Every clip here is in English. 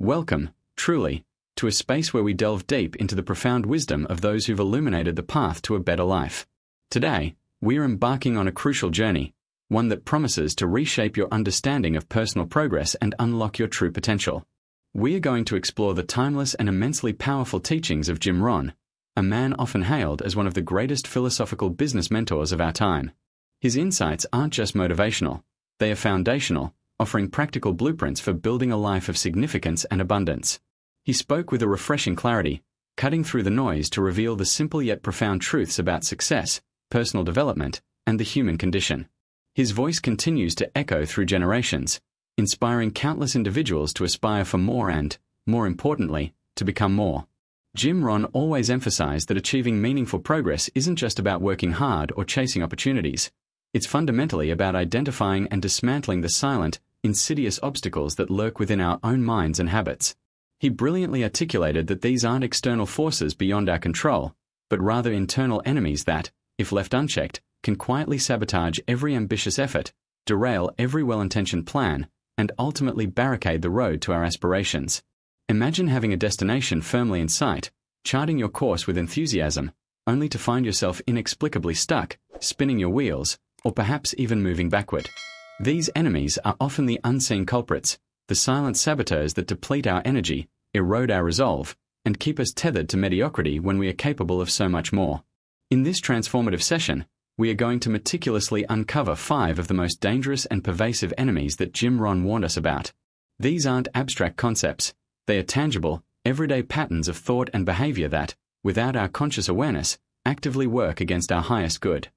Welcome, truly, to a space where we delve deep into the profound wisdom of those who've illuminated the path to a better life. Today, we are embarking on a crucial journey, one that promises to reshape your understanding of personal progress and unlock your true potential. We are going to explore the timeless and immensely powerful teachings of Jim Rohn, a man often hailed as one of the greatest philosophical business mentors of our time. His insights aren't just motivational, they are foundational, offering practical blueprints for building a life of significance and abundance. He spoke with a refreshing clarity, cutting through the noise to reveal the simple yet profound truths about success, personal development, and the human condition. His voice continues to echo through generations, inspiring countless individuals to aspire for more and, more importantly, to become more. Jim Rohn always emphasized that achieving meaningful progress isn't just about working hard or chasing opportunities. It's fundamentally about identifying and dismantling the silent, insidious obstacles that lurk within our own minds and habits. He brilliantly articulated that these aren't external forces beyond our control, but rather internal enemies that, if left unchecked, can quietly sabotage every ambitious effort, derail every well-intentioned plan, and ultimately barricade the road to our aspirations. Imagine having a destination firmly in sight, charting your course with enthusiasm, only to find yourself inexplicably stuck, spinning your wheels, or perhaps even moving backward. These enemies are often the unseen culprits, the silent saboteurs that deplete our energy, erode our resolve, and keep us tethered to mediocrity when we are capable of so much more. In this transformative session, we are going to meticulously uncover 5 of the most dangerous and pervasive enemies that Jim Rohn warned us about. These aren't abstract concepts, they are tangible, everyday patterns of thought and behavior that, without our conscious awareness, actively work against our highest good.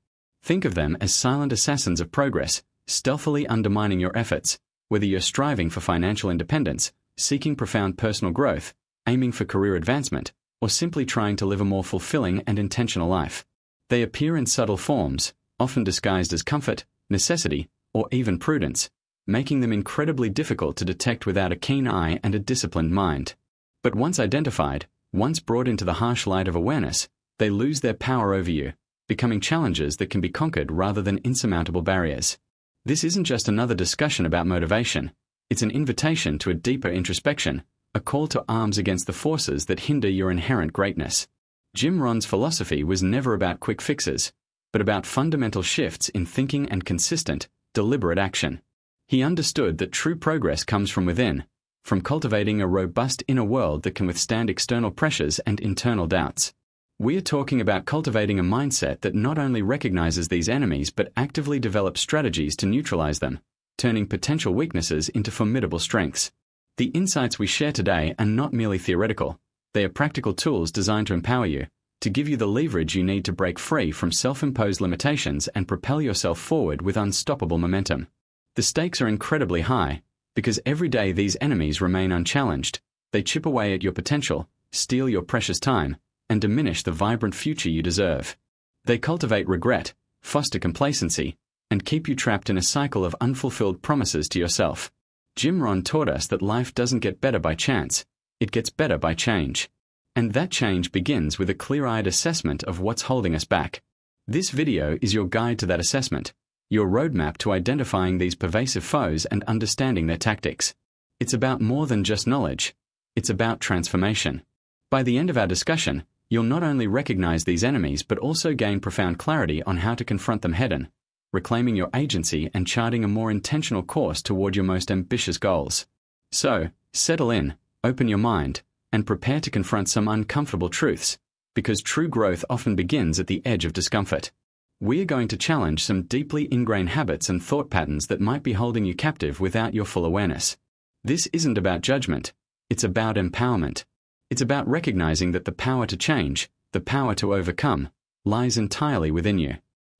Think of them as silent assassins of progress, stealthily undermining your efforts, whether you're striving for financial independence, seeking profound personal growth, aiming for career advancement, or simply trying to live a more fulfilling and intentional life. They appear in subtle forms, often disguised as comfort, necessity, or even prudence, making them incredibly difficult to detect without a keen eye and a disciplined mind. But once identified, once brought into the harsh light of awareness, they lose their power over you, becoming challenges that can be conquered rather than insurmountable barriers. This isn't just another discussion about motivation, it's an invitation to a deeper introspection, a call to arms against the forces that hinder your inherent greatness. Jim Rohn's philosophy was never about quick fixes, but about fundamental shifts in thinking and consistent, deliberate action. He understood that true progress comes from within, from cultivating a robust inner world that can withstand external pressures and internal doubts. We are talking about cultivating a mindset that not only recognizes these enemies but actively develops strategies to neutralize them, turning potential weaknesses into formidable strengths. The insights we share today are not merely theoretical, they are practical tools designed to empower you, to give you the leverage you need to break free from self-imposed limitations and propel yourself forward with unstoppable momentum. The stakes are incredibly high, because every day these enemies remain unchallenged, they chip away at your potential, steal your precious time, and diminish the vibrant future you deserve. They cultivate regret, foster complacency, and keep you trapped in a cycle of unfulfilled promises to yourself. Jim Rohn taught us that life doesn't get better by chance, it gets better by change. And that change begins with a clear-eyed assessment of what's holding us back. This video is your guide to that assessment, your roadmap to identifying these pervasive foes and understanding their tactics. It's about more than just knowledge, it's about transformation. By the end of our discussion, you'll not only recognize these enemies but also gain profound clarity on how to confront them head-on, reclaiming your agency and charting a more intentional course toward your most ambitious goals. So, settle in, open your mind, and prepare to confront some uncomfortable truths, because true growth often begins at the edge of discomfort. We are going to challenge some deeply ingrained habits and thought patterns that might be holding you captive without your full awareness. This isn't about judgment, it's about empowerment. It's about recognizing that the power to change, the power to overcome, lies entirely within you.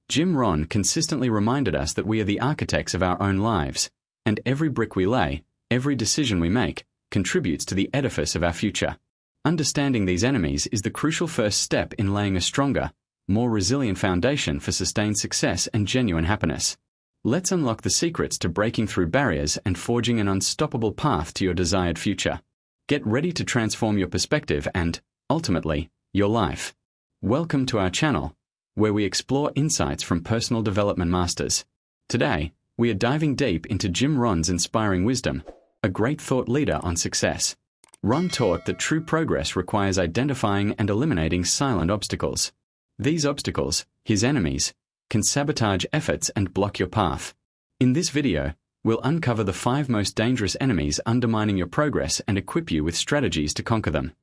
Jim Rohn consistently reminded us that we are the architects of our own lives, and every brick we lay, every decision we make, contributes to the edifice of our future. Understanding these enemies is the crucial first step in laying a stronger, more resilient foundation for sustained success and genuine happiness. Let's unlock the secrets to breaking through barriers and forging an unstoppable path to your desired future. Get ready to transform your perspective and, ultimately, your life. Welcome to our channel, where we explore insights from personal development masters. Today, we are diving deep into Jim Rohn's inspiring wisdom, a great thought leader on success. Ron taught that true progress requires identifying and eliminating silent obstacles. These obstacles, his enemies, can sabotage efforts and block your path. In this video, we'll uncover the 5 most dangerous enemies undermining your progress and equip you with strategies to conquer them.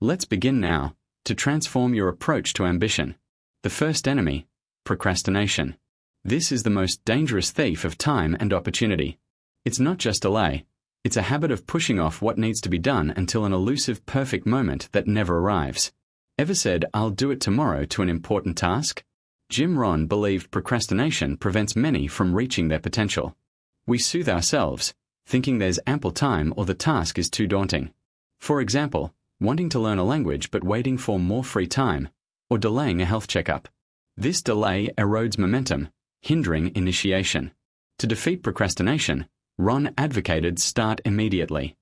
Let's begin now, to transform your approach to ambition. The first enemy, procrastination. This is the most dangerous thief of time and opportunity. It's not just delay, it's a habit of pushing off what needs to be done until an elusive perfect moment that never arrives. Ever said, "I'll do it tomorrow" to an important task? Jim Rohn believed procrastination prevents many from reaching their potential. We soothe ourselves, thinking there's ample time or the task is too daunting. For example, wanting to learn a language but waiting for more free time, or delaying a health checkup. This delay erodes momentum, hindering initiation. To defeat procrastination, Ron advocated start immediately.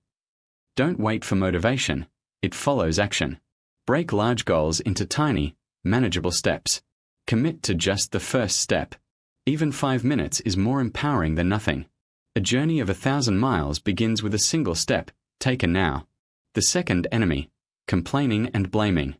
Don't wait for motivation, it follows action. Break large goals into tiny, manageable steps. Commit to just the first step. Even 5 minutes is more empowering than nothing. A journey of 1,000 miles begins with a single step, taken now. The second enemy, complaining and blaming.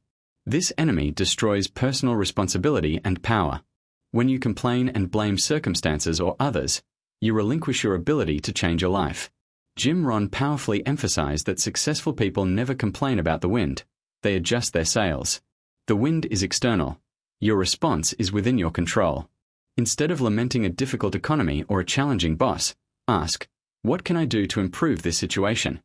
This enemy destroys personal responsibility and power. When you complain and blame circumstances or others, you relinquish your ability to change your life. Jim Rohn powerfully emphasized that successful people never complain about the wind, they adjust their sails. The wind is external. Your response is within your control. Instead of lamenting a difficult economy or a challenging boss, ask, what can I do to improve this situation?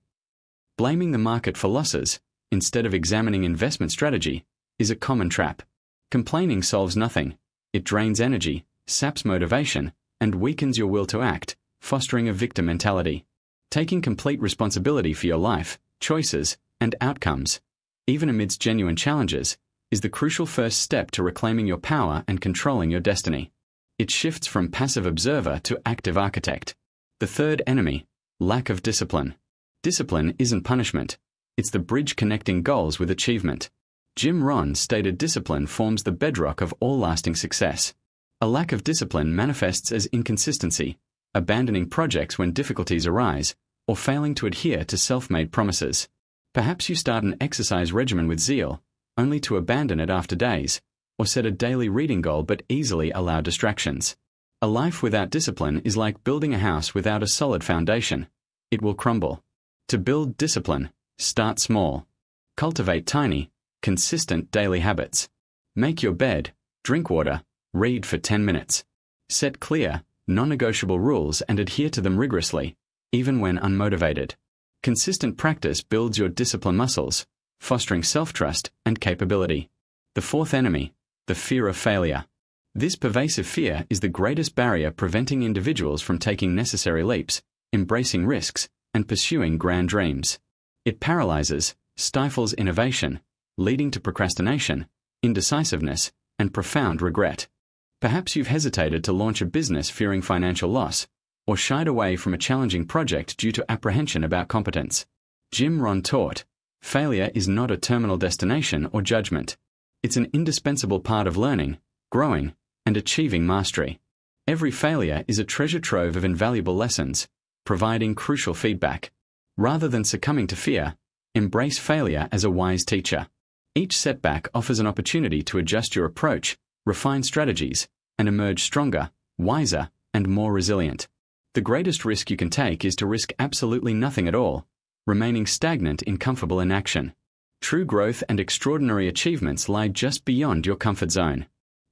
Blaming the market for losses, instead of examining investment strategy, is a common trap. Complaining solves nothing. It drains energy, saps motivation, and weakens your will to act, fostering a victim mentality. Taking complete responsibility for your life, choices, and outcomes, even amidst genuine challenges, is the crucial first step to reclaiming your power and controlling your destiny. It shifts from passive observer to active architect. The third enemy, lack of discipline. Discipline isn't punishment. It's the bridge connecting goals with achievement. Jim Rohn stated discipline forms the bedrock of all lasting success. A lack of discipline manifests as inconsistency, abandoning projects when difficulties arise, or failing to adhere to self-made promises. Perhaps you start an exercise regimen with zeal, only to abandon it after days, or set a daily reading goal but easily allow distractions. A life without discipline is like building a house without a solid foundation. It will crumble. To build discipline, start small. Cultivate tiny, consistent daily habits. Make your bed, drink water, read for 10 minutes. Set clear, non-negotiable rules and adhere to them rigorously, even when unmotivated. Consistent practice builds your discipline muscles, fostering self-trust and capability. The fourth enemy, the fear of failure. This pervasive fear is the greatest barrier preventing individuals from taking necessary leaps, embracing risks, and pursuing grand dreams. It paralyzes, stifles innovation, leading to procrastination, indecisiveness, and profound regret. Perhaps you've hesitated to launch a business fearing financial loss, or shied away from a challenging project due to apprehension about competence. Jim Rohn taught, failure is not a terminal destination or judgment. It's an indispensable part of learning, growing, and achieving mastery. Every failure is a treasure trove of invaluable lessons, providing crucial feedback. Rather than succumbing to fear, embrace failure as a wise teacher. Each setback offers an opportunity to adjust your approach, refine strategies, and emerge stronger, wiser, and more resilient. The greatest risk you can take is to risk absolutely nothing at all, remaining stagnant in comfortable inaction. True growth and extraordinary achievements lie just beyond your comfort zone.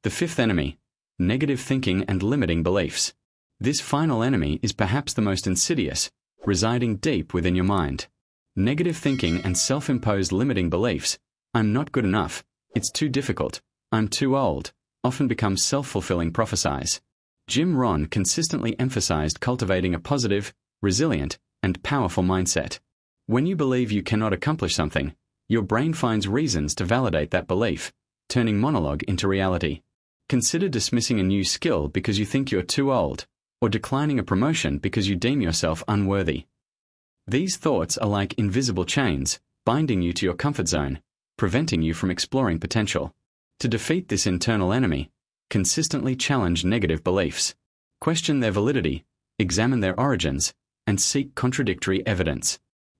The fifth enemy, negative thinking and limiting beliefs. This final enemy is perhaps the most insidious, residing deep within your mind. Negative thinking and self-imposed limiting beliefs, I'm not good enough, it's too difficult, I'm too old, often become self-fulfilling prophecies. Jim Rohn consistently emphasized cultivating a positive, resilient, and powerful mindset. When you believe you cannot accomplish something, your brain finds reasons to validate that belief, turning monologue into reality. Consider dismissing a new skill because you think you're too old, or declining a promotion because you deem yourself unworthy. These thoughts are like invisible chains, binding you to your comfort zone, preventing you from exploring potential. To defeat this internal enemy, consistently challenge negative beliefs. Question their validity, examine their origins, and seek contradictory evidence.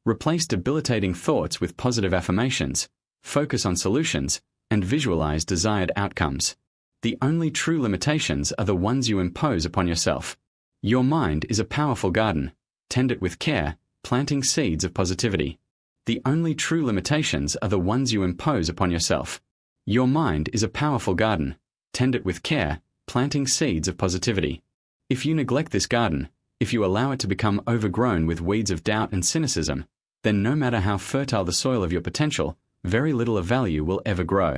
Replace debilitating thoughts with positive affirmations, focus on solutions, and visualize desired outcomes. The only true limitations are the ones you impose upon yourself. Your mind is a powerful garden. Tend it with care, planting seeds of positivity. The only true limitations are the ones you impose upon yourself. Your mind is a powerful garden. Tend it with care, planting seeds of positivity. If you neglect this garden, if you allow it to become overgrown with weeds of doubt and cynicism, then no matter how fertile the soil of your potential, very little of value will ever grow.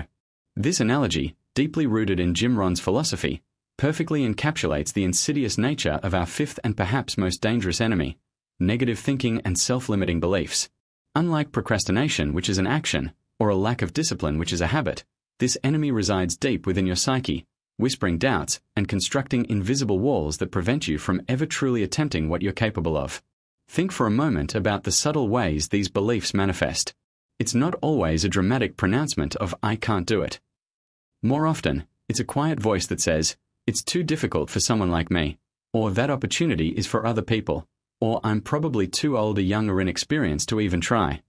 This analogy, deeply rooted in Jim Rohn's philosophy, perfectly encapsulates the insidious nature of our fifth and perhaps most dangerous enemy: negative thinking and self-limiting beliefs. Unlike procrastination, which is an action, or a lack of discipline, which is a habit, this enemy resides deep within your psyche, whispering doubts and constructing invisible walls that prevent you from ever truly attempting what you're capable of. Think for a moment about the subtle ways these beliefs manifest. It's not always a dramatic pronouncement of "I can't do it." More often, it's a quiet voice that says, "It's too difficult for someone like me," or "That opportunity is for other people," or "I'm probably too old or young or inexperienced to even try."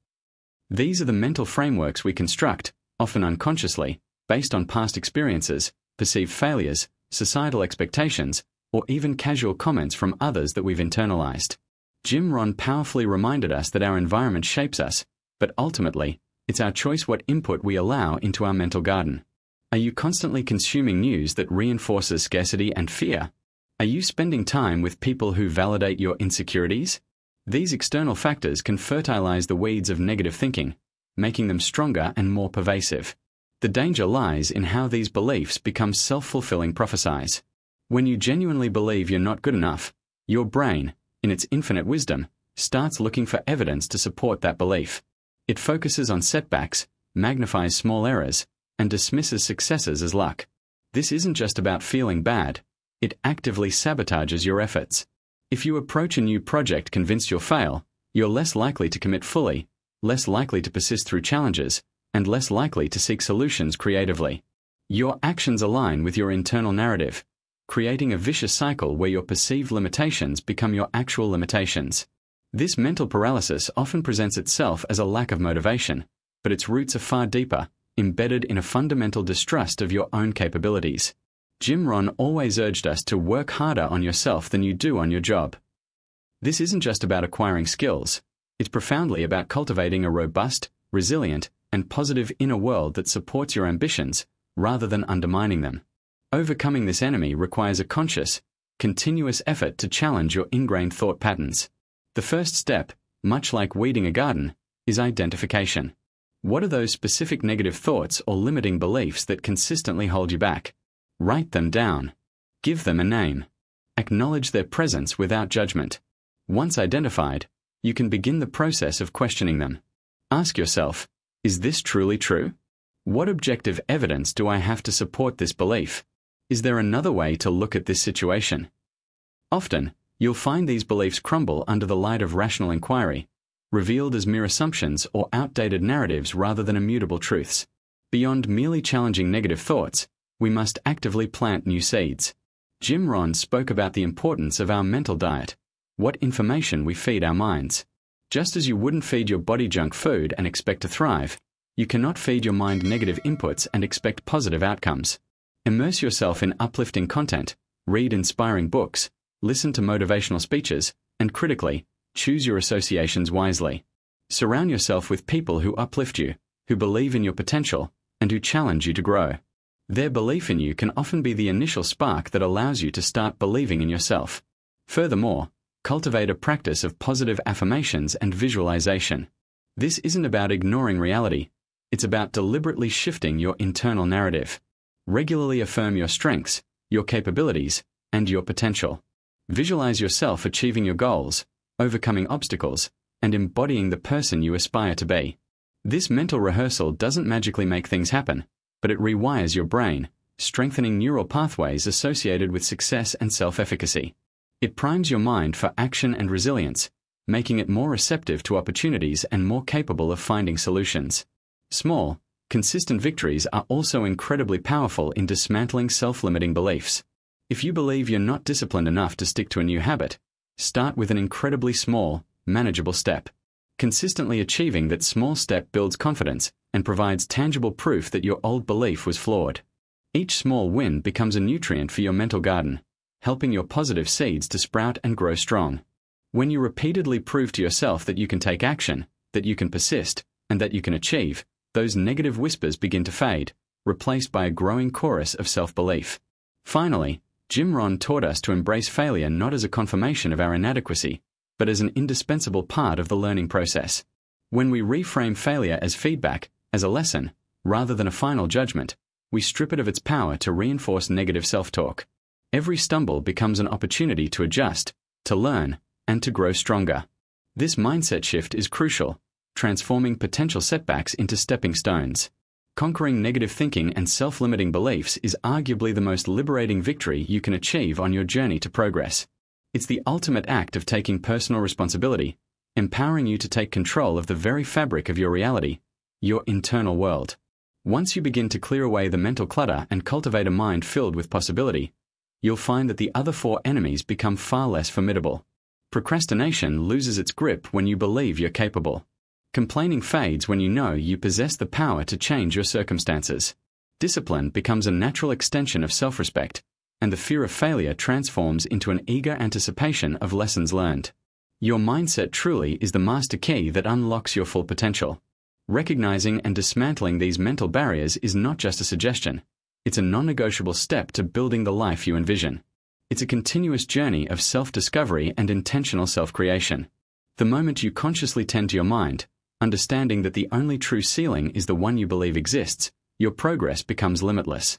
These are the mental frameworks we construct, often unconsciously, based on past experiences, perceived failures, societal expectations, or even casual comments from others that we've internalized. Jim Rohn powerfully reminded us that our environment shapes us, but ultimately, it's our choice what input we allow into our mental garden. Are you constantly consuming news that reinforces scarcity and fear? Are you spending time with people who validate your insecurities? These external factors can fertilize the weeds of negative thinking, making them stronger and more pervasive. The danger lies in how these beliefs become self-fulfilling prophecies. When you genuinely believe you're not good enough, your brain, in its infinite wisdom, starts looking for evidence to support that belief. It focuses on setbacks, magnifies small errors, and dismisses successes as luck. This isn't just about feeling bad. It actively sabotages your efforts. If you approach a new project convinced you'll fail, you're less likely to commit fully, less likely to persist through challenges, and less likely to seek solutions creatively. Your actions align with your internal narrative, creating a vicious cycle where your perceived limitations become your actual limitations. This mental paralysis often presents itself as a lack of motivation, but its roots are far deeper, embedded in a fundamental distrust of your own capabilities. Jim Rohn always urged us to work harder on yourself than you do on your job. This isn't just about acquiring skills. It's profoundly about cultivating a robust, resilient, and positive inner world that supports your ambitions, rather than undermining them. Overcoming this enemy requires a conscious, continuous effort to challenge your ingrained thought patterns. The first step, much like weeding a garden, is identification. What are those specific negative thoughts or limiting beliefs that consistently hold you back? Write them down. Give them a name. Acknowledge their presence without judgment. Once identified, you can begin the process of questioning them. Ask yourself, is this truly true? What objective evidence do I have to support this belief? Is there another way to look at this situation? Often, you'll find these beliefs crumble under the light of rational inquiry, revealed as mere assumptions or outdated narratives rather than immutable truths. Beyond merely challenging negative thoughts, we must actively plant new seeds. Jim Rohn spoke about the importance of our mental diet, what information we feed our minds. Just as you wouldn't feed your body junk food and expect to thrive, you cannot feed your mind negative inputs and expect positive outcomes. Immerse yourself in uplifting content, read inspiring books, listen to motivational speeches, and critically, choose your associations wisely. Surround yourself with people who uplift you, who believe in your potential, and who challenge you to grow. Their belief in you can often be the initial spark that allows you to start believing in yourself. Furthermore, cultivate a practice of positive affirmations and visualization. This isn't about ignoring reality. It's about deliberately shifting your internal narrative. Regularly affirm your strengths, your capabilities, and your potential. Visualize yourself achieving your goals, overcoming obstacles, and embodying the person you aspire to be. This mental rehearsal doesn't magically make things happen, but it rewires your brain, strengthening neural pathways associated with success and self-efficacy. It primes your mind for action and resilience, making it more receptive to opportunities and more capable of finding solutions. Small, consistent victories are also incredibly powerful in dismantling self-limiting beliefs. If you believe you're not disciplined enough to stick to a new habit, start with an incredibly small, manageable step. Consistently achieving that small step builds confidence and provides tangible proof that your old belief was flawed. Each small win becomes a nutrient for your mental garden, helping your positive seeds to sprout and grow strong. When you repeatedly prove to yourself that you can take action, that you can persist, and that you can achieve, those negative whispers begin to fade, replaced by a growing chorus of self-belief. Finally, Jim Rohn taught us to embrace failure not as a confirmation of our inadequacy, but as an indispensable part of the learning process. When we reframe failure as feedback, as a lesson, rather than a final judgment, we strip it of its power to reinforce negative self-talk. Every stumble becomes an opportunity to adjust, to learn, and to grow stronger. This mindset shift is crucial, transforming potential setbacks into stepping stones. Conquering negative thinking and self-limiting beliefs is arguably the most liberating victory you can achieve on your journey to progress. It's the ultimate act of taking personal responsibility, empowering you to take control of the very fabric of your reality, your internal world. Once you begin to clear away the mental clutter and cultivate a mind filled with possibility, you'll find that the other four enemies become far less formidable. Procrastination loses its grip when you believe you're capable. Complaining fades when you know you possess the power to change your circumstances. Discipline becomes a natural extension of self-respect, and the fear of failure transforms into an eager anticipation of lessons learned. Your mindset truly is the master key that unlocks your full potential. Recognizing and dismantling these mental barriers is not just a suggestion. It's a non-negotiable step to building the life you envision. It's a continuous journey of self-discovery and intentional self-creation. The moment you consciously tend to your mind, understanding that the only true ceiling is the one you believe exists, your progress becomes limitless.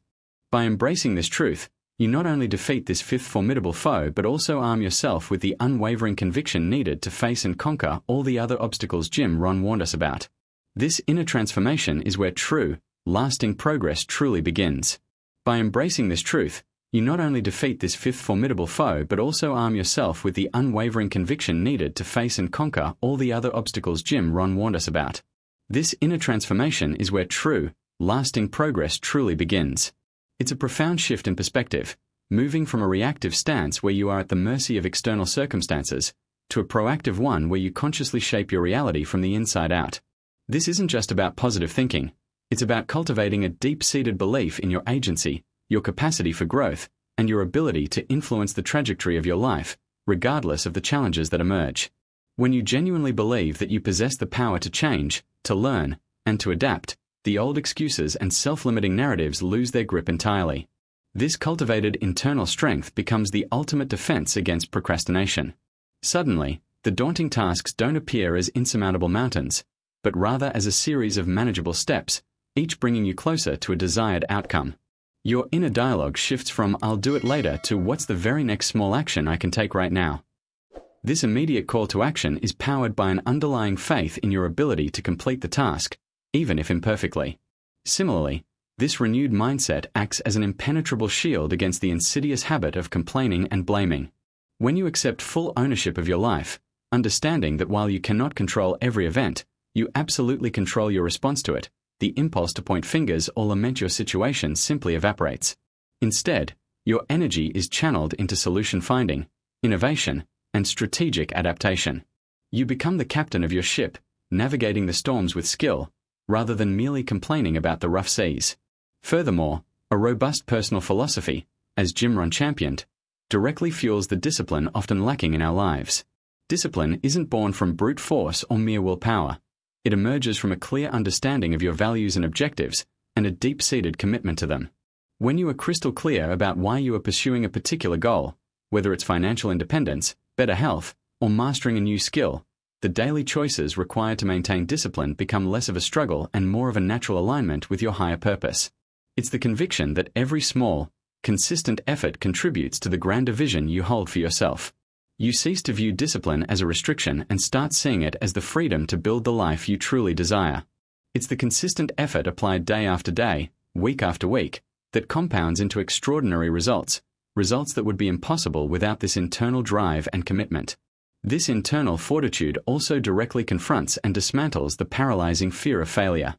By embracing this truth, you not only defeat this fifth formidable foe but also arm yourself with the unwavering conviction needed to face and conquer all the other obstacles Jim Rohn warned us about. This inner transformation is where true, lasting progress truly begins. By embracing this truth, you not only defeat this fifth formidable foe but also arm yourself with the unwavering conviction needed to face and conquer all the other obstacles Jim Rohn warned us about. This inner transformation is where true, lasting progress truly begins. It's a profound shift in perspective, moving from a reactive stance where you are at the mercy of external circumstances to a proactive one where you consciously shape your reality from the inside out. This isn't just about positive thinking. It's about cultivating a deep-seated belief in your agency, your capacity for growth, and your ability to influence the trajectory of your life, regardless of the challenges that emerge. When you genuinely believe that you possess the power to change, to learn, and to adapt, the old excuses and self-limiting narratives lose their grip entirely. This cultivated internal strength becomes the ultimate defense against procrastination. Suddenly, the daunting tasks don't appear as insurmountable mountains, but rather as a series of manageable steps, each bringing you closer to a desired outcome. Your inner dialogue shifts from "I'll do it later" to "What's the very next small action I can take right now?" This immediate call to action is powered by an underlying faith in your ability to complete the task, even if imperfectly. Similarly, this renewed mindset acts as an impenetrable shield against the insidious habit of complaining and blaming. When you accept full ownership of your life, understanding that while you cannot control every event, you absolutely control your response to it, the impulse to point fingers or lament your situation simply evaporates. Instead, your energy is channeled into solution finding, innovation, and strategic adaptation. You become the captain of your ship, navigating the storms with skill, rather than merely complaining about the rough seas. Furthermore, a robust personal philosophy, as Jim Rohn championed, directly fuels the discipline often lacking in our lives. Discipline isn't born from brute force or mere willpower. It emerges from a clear understanding of your values and objectives, and a deep-seated commitment to them. When you are crystal clear about why you are pursuing a particular goal, whether it's financial independence, better health, or mastering a new skill, the daily choices required to maintain discipline become less of a struggle and more of a natural alignment with your higher purpose. It's the conviction that every small, consistent effort contributes to the grander vision you hold for yourself. You cease to view discipline as a restriction and start seeing it as the freedom to build the life you truly desire. It's the consistent effort applied day after day, week after week, that compounds into extraordinary results that would be impossible without this internal drive and commitment. This internal fortitude also directly confronts and dismantles the paralyzing fear of failure.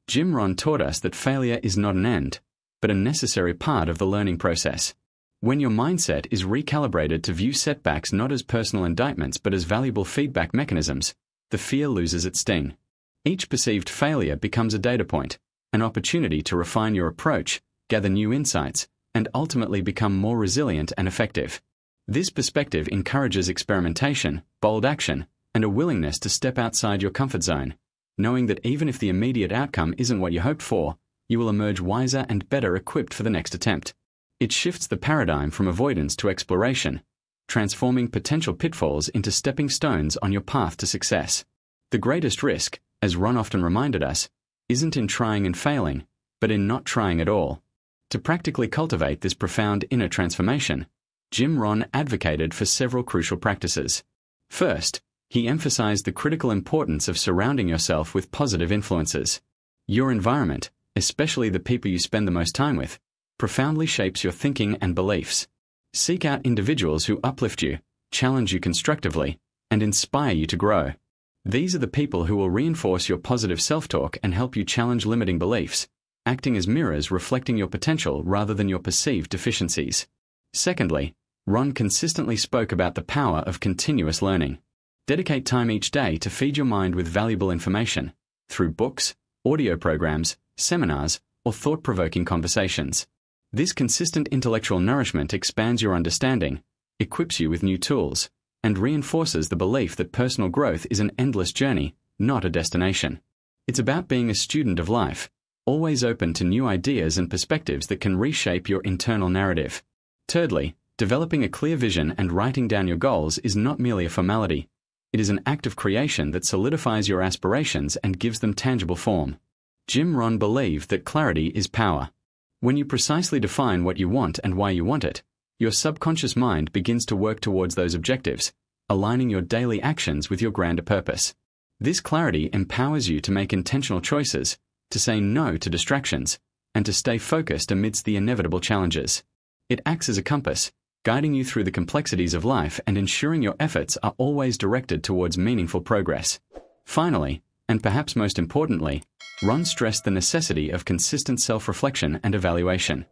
Jim Rohn taught us that failure is not an end, but a necessary part of the learning process. When your mindset is recalibrated to view setbacks not as personal indictments but as valuable feedback mechanisms, the fear loses its sting. Each perceived failure becomes a data point, an opportunity to refine your approach, gather new insights, and ultimately become more resilient and effective. This perspective encourages experimentation, bold action, and a willingness to step outside your comfort zone, knowing that even if the immediate outcome isn't what you hoped for, you will emerge wiser and better equipped for the next attempt. It shifts the paradigm from avoidance to exploration, transforming potential pitfalls into stepping stones on your path to success. The greatest risk, as Ron often reminded us, isn't in trying and failing, but in not trying at all. To practically cultivate this profound inner transformation, Jim Rohn advocated for several crucial practices. First, he emphasized the critical importance of surrounding yourself with positive influences. Your environment, especially the people you spend the most time with, profoundly shapes your thinking and beliefs. Seek out individuals who uplift you, challenge you constructively, and inspire you to grow. These are the people who will reinforce your positive self-talk and help you challenge limiting beliefs, acting as mirrors reflecting your potential rather than your perceived deficiencies. Secondly, Ron consistently spoke about the power of continuous learning. Dedicate time each day to feed your mind with valuable information, through books, audio programs, seminars, or thought-provoking conversations. This consistent intellectual nourishment expands your understanding, equips you with new tools, and reinforces the belief that personal growth is an endless journey, not a destination. It's about being a student of life, always open to new ideas and perspectives that can reshape your internal narrative. Thirdly, developing a clear vision and writing down your goals is not merely a formality. It is an act of creation that solidifies your aspirations and gives them tangible form. Jim Rohn believed that clarity is power. When you precisely define what you want and why you want it, your subconscious mind begins to work towards those objectives, aligning your daily actions with your grander purpose. This clarity empowers you to make intentional choices, to say no to distractions, and to stay focused amidst the inevitable challenges. It acts as a compass, guiding you through the complexities of life and ensuring your efforts are always directed towards meaningful progress. Finally, and perhaps most importantly, Ron stressed the necessity of consistent self-reflection and evaluation.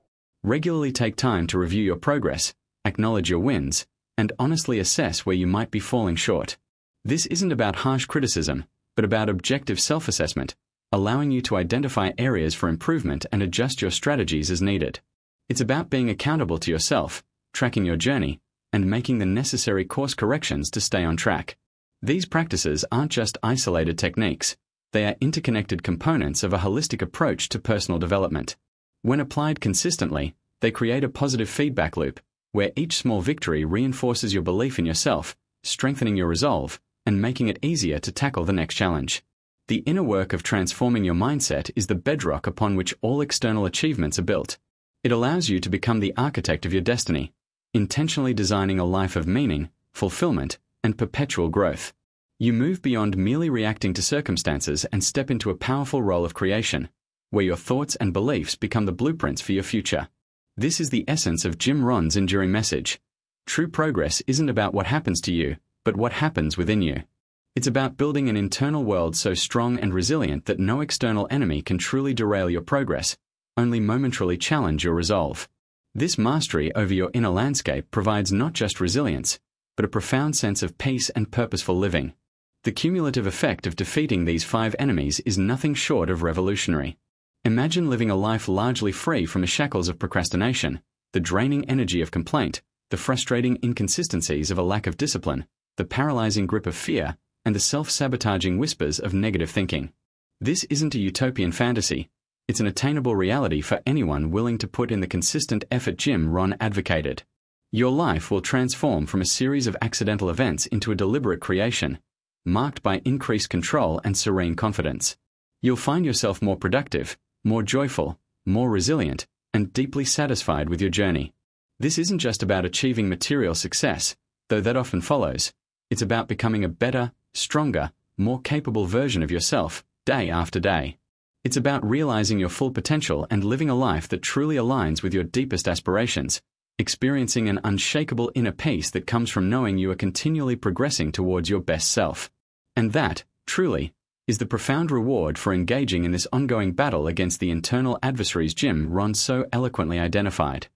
Regularly take time to review your progress, acknowledge your wins, and honestly assess where you might be falling short. This isn't about harsh criticism, but about objective self-assessment, allowing you to identify areas for improvement and adjust your strategies as needed. It's about being accountable to yourself, tracking your journey, and making the necessary course corrections to stay on track. These practices aren't just isolated techniques. They are interconnected components of a holistic approach to personal development. When applied consistently, they create a positive feedback loop, where each small victory reinforces your belief in yourself, strengthening your resolve, and making it easier to tackle the next challenge. The inner work of transforming your mindset is the bedrock upon which all external achievements are built. It allows you to become the architect of your destiny, intentionally designing a life of meaning, fulfillment, and perpetual growth. You move beyond merely reacting to circumstances and step into a powerful role of creation, where your thoughts and beliefs become the blueprints for your future. This is the essence of Jim Rohn's enduring message. True progress isn't about what happens to you, but what happens within you. It's about building an internal world so strong and resilient that no external enemy can truly derail your progress, only momentarily challenge your resolve. This mastery over your inner landscape provides not just resilience, but a profound sense of peace and purposeful living. The cumulative effect of defeating these 5 enemies is nothing short of revolutionary. Imagine living a life largely free from the shackles of procrastination, the draining energy of complaint, the frustrating inconsistencies of a lack of discipline, the paralyzing grip of fear, and the self-sabotaging whispers of negative thinking. This isn't a utopian fantasy. It's an attainable reality for anyone willing to put in the consistent effort Jim Rohn advocated. Your life will transform from a series of accidental events into a deliberate creation, marked by increased control and serene confidence. You'll find yourself more productive, more joyful, more resilient, and deeply satisfied with your journey. This isn't just about achieving material success, though that often follows. It's about becoming a better, stronger, more capable version of yourself, day after day. It's about realizing your full potential and living a life that truly aligns with your deepest aspirations, experiencing an unshakable inner peace that comes from knowing you are continually progressing towards your best self. And that, truly, is the profound reward for engaging in this ongoing battle against the internal adversaries Jim Rohn so eloquently identified.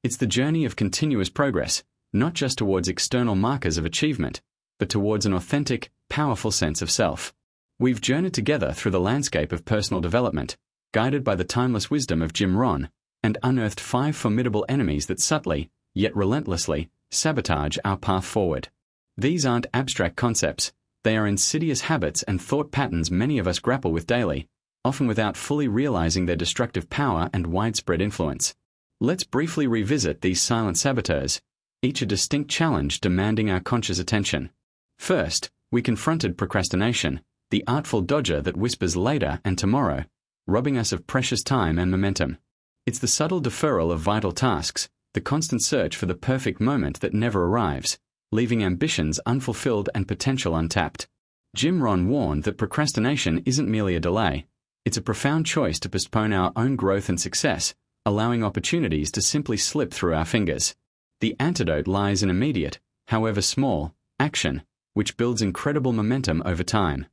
It's the journey of continuous progress, not just towards external markers of achievement, but towards an authentic, powerful sense of self. We've journeyed together through the landscape of personal development, guided by the timeless wisdom of Jim Rohn, and unearthed 5 formidable enemies that subtly, yet relentlessly, sabotage our path forward. These aren't abstract concepts, they are insidious habits and thought patterns many of us grapple with daily, often without fully realizing their destructive power and widespread influence. Let's briefly revisit these silent saboteurs, each a distinct challenge demanding our conscious attention. First, we confronted procrastination, the artful dodger that whispers later and tomorrow, robbing us of precious time and momentum. It's the subtle deferral of vital tasks, the constant search for the perfect moment that never arrives, leaving ambitions unfulfilled and potential untapped. Jim Rohn warned that procrastination isn't merely a delay, it's a profound choice to postpone our own growth and success, allowing opportunities to simply slip through our fingers. The antidote lies in immediate, however small, action, which builds incredible momentum over time.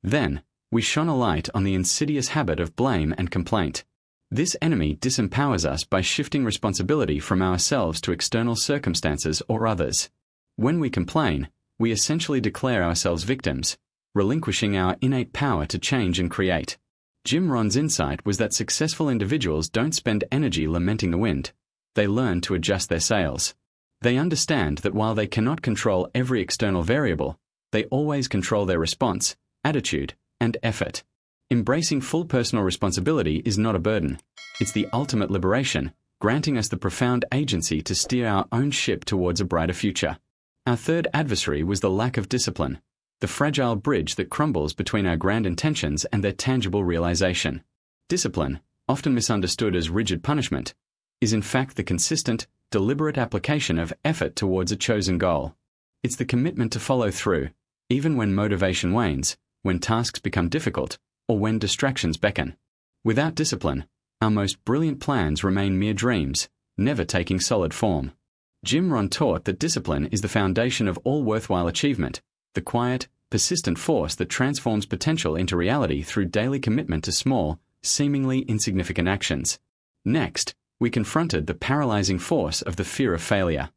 Then, we shone a light on the insidious habit of blame and complaint. This enemy disempowers us by shifting responsibility from ourselves to external circumstances or others. When we complain, we essentially declare ourselves victims, relinquishing our innate power to change and create. Jim Rohn's insight was that successful individuals don't spend energy lamenting the wind. They learn to adjust their sails. They understand that while they cannot control every external variable, they always control their response, attitude, and effort. Embracing full personal responsibility is not a burden. It's the ultimate liberation, granting us the profound agency to steer our own ship towards a brighter future. Our third adversary was the lack of discipline, the fragile bridge that crumbles between our grand intentions and their tangible realization. Discipline, often misunderstood as rigid punishment, is in fact the consistent, deliberate application of effort towards a chosen goal. It's the commitment to follow through, even when motivation wanes, when tasks become difficult, or when distractions beckon. Without discipline, our most brilliant plans remain mere dreams, never taking solid form. Jim Rohn taught that discipline is the foundation of all worthwhile achievement, the quiet, persistent force that transforms potential into reality through daily commitment to small, seemingly insignificant actions. Next, we confronted the paralyzing force of the fear of failure.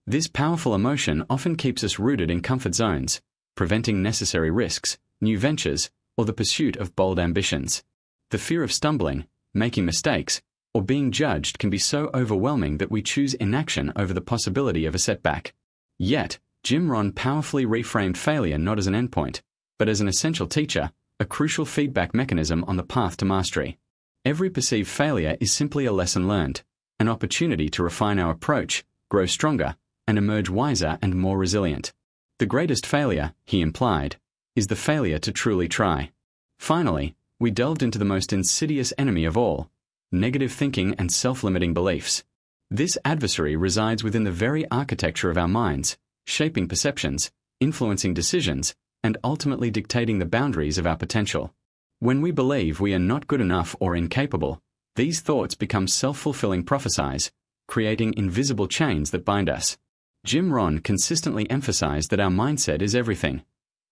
This powerful emotion often keeps us rooted in comfort zones, preventing necessary risks, new ventures, or the pursuit of bold ambitions. The fear of stumbling, making mistakes, or being judged can be so overwhelming that we choose inaction over the possibility of a setback. Yet, Jim Rohn powerfully reframed failure not as an endpoint, but as an essential teacher, a crucial feedback mechanism on the path to mastery. Every perceived failure is simply a lesson learned, an opportunity to refine our approach, grow stronger, and emerge wiser and more resilient. The greatest failure, he implied, is the failure to truly try. Finally, we delved into the most insidious enemy of all, negative thinking and self-limiting beliefs. This adversary resides within the very architecture of our minds, shaping perceptions, influencing decisions, and ultimately dictating the boundaries of our potential. When we believe we are not good enough or incapable, these thoughts become self-fulfilling prophecies, creating invisible chains that bind us. Jim Rohn consistently emphasized that our mindset is everything.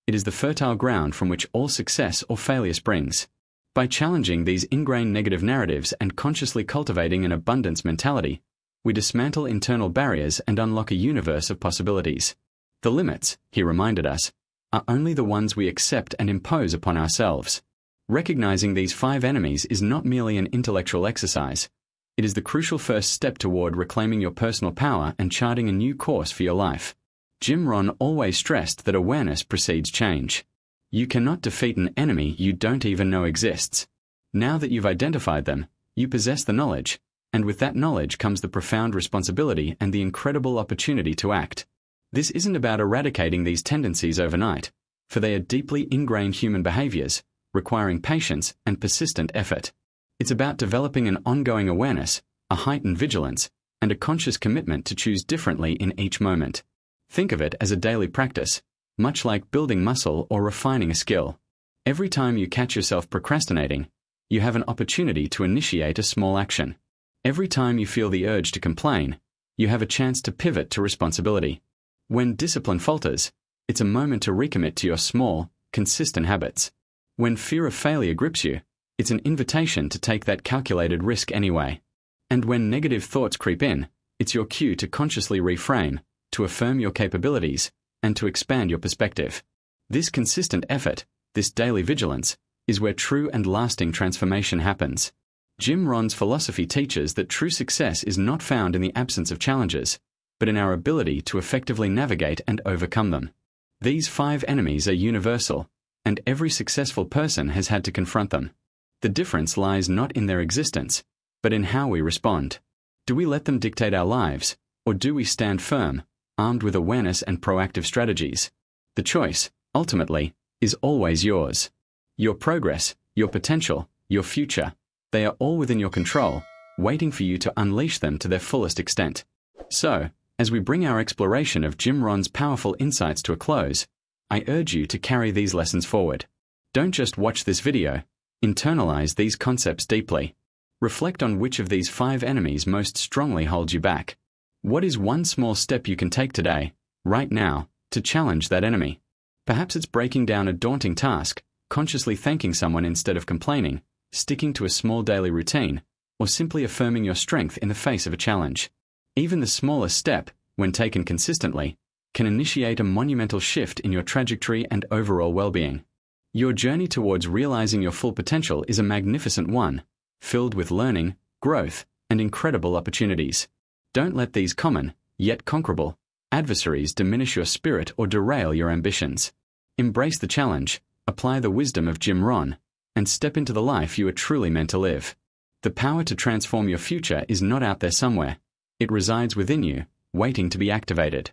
It is the fertile ground from which all success or failure springs. By challenging these ingrained negative narratives and consciously cultivating an abundance mentality, we dismantle internal barriers and unlock a universe of possibilities. The limits, he reminded us, are only the ones we accept and impose upon ourselves. Recognizing these 5 enemies is not merely an intellectual exercise. It is the crucial first step toward reclaiming your personal power and charting a new course for your life. Jim Rohn always stressed that awareness precedes change. You cannot defeat an enemy you don't even know exists. Now that you've identified them, you possess the knowledge, and with that knowledge comes the profound responsibility and the incredible opportunity to act. This isn't about eradicating these tendencies overnight, for they are deeply ingrained human behaviors, requiring patience and persistent effort. It's about developing an ongoing awareness, a heightened vigilance, and a conscious commitment to choose differently in each moment. Think of it as a daily practice, much like building muscle or refining a skill. Every time you catch yourself procrastinating, you have an opportunity to initiate a small action. Every time you feel the urge to complain, you have a chance to pivot to responsibility. When discipline falters, it's a moment to recommit to your small, consistent habits. When fear of failure grips you, it's an invitation to take that calculated risk anyway. And when negative thoughts creep in, it's your cue to consciously reframe, to affirm your capabilities, and to expand your perspective. This consistent effort, this daily vigilance, is where true and lasting transformation happens. Jim Rohn's philosophy teaches that true success is not found in the absence of challenges, but in our ability to effectively navigate and overcome them. These 5 enemies are universal, and every successful person has had to confront them. The difference lies not in their existence, but in how we respond. Do we let them dictate our lives, or do we stand firm, armed with awareness and proactive strategies? The choice, ultimately, is always yours. Your progress, your potential, your future, they are all within your control, waiting for you to unleash them to their fullest extent. So, as we bring our exploration of Jim Rohn's powerful insights to a close, I urge you to carry these lessons forward. Don't just watch this video, internalize these concepts deeply. Reflect on which of these 5 enemies most strongly hold you back. What is one small step you can take today, right now, to challenge that enemy? Perhaps it's breaking down a daunting task, consciously thanking someone instead of complaining, sticking to a small daily routine, or simply affirming your strength in the face of a challenge. Even the smallest step, when taken consistently, can initiate a monumental shift in your trajectory and overall well-being. Your journey towards realizing your full potential is a magnificent one, filled with learning, growth, and incredible opportunities. Don't let these common, yet conquerable, adversaries diminish your spirit or derail your ambitions. Embrace the challenge, apply the wisdom of Jim Rohn, and step into the life you are truly meant to live. The power to transform your future is not out there somewhere. It resides within you, waiting to be activated.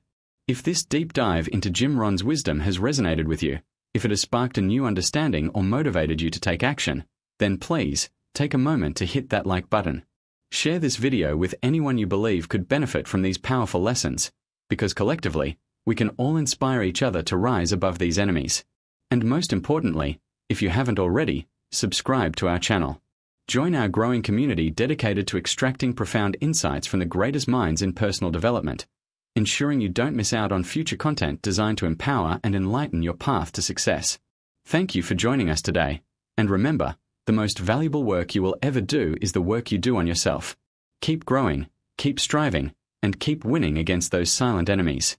If this deep dive into Jim Rohn's wisdom has resonated with you, if it has sparked a new understanding or motivated you to take action, then please, take a moment to hit that like button. Share this video with anyone you believe could benefit from these powerful lessons, because collectively, we can all inspire each other to rise above these enemies. And most importantly, if you haven't already, subscribe to our channel. Join our growing community dedicated to extracting profound insights from the greatest minds in personal development, ensuring you don't miss out on future content designed to empower and enlighten your path to success. Thank you for joining us today, and remember, the most valuable work you will ever do is the work you do on yourself. Keep growing, keep striving, and keep winning against those silent enemies.